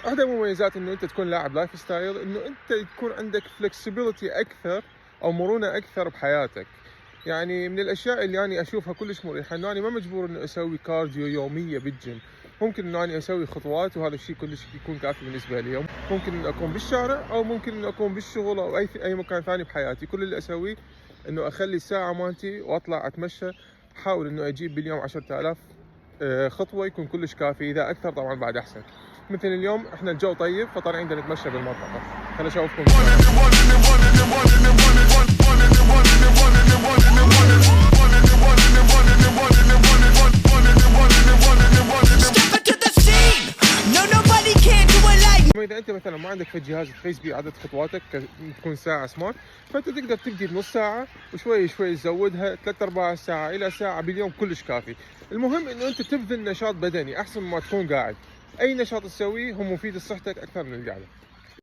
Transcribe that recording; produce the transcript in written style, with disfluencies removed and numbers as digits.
واحدة من مميزات انه انت تكون لاعب لايف ستايل انه انت يكون عندك فلكسبيليتي اكثر او مرونة اكثر بحياتك. يعني من الاشياء اللي انا اشوفها كلش مريحة انه انا ما مجبور انه اسوي كارديو يومية بالجيم. ممكن انه انا اسوي خطوات وهذا الشيء كلش يكون كافي بالنسبة لي. ممكن انه اكون بالشارع او ممكن انه اكون بالشغل او اي مكان ثاني بحياتي. كل اللي اسويه انه اخلي الساعة مالتي واطلع اتمشى. احاول انه اجيب باليوم 10,000 خطوة يكون كلش كافي. اذا اكثر طبعا بعد احسن. مثل اليوم احنا الجو طيب فطالعين بدنا نتمشى بالمنطقة. خليني اشوفكم. اذا انت مثلا ما عندك في جهاز تقيس به عدد خطواتك تكون ساعه سمارت، فانت تقدر تبدي بنص ساعه وشوي شوي تزودها 3/4 ساعه الى ساعه باليوم كلش كافي. المهم انه انت تبذل نشاط بدني احسن ما تكون قاعد. اي نشاط تسويه هو مفيد لصحتك اكثر من القعده.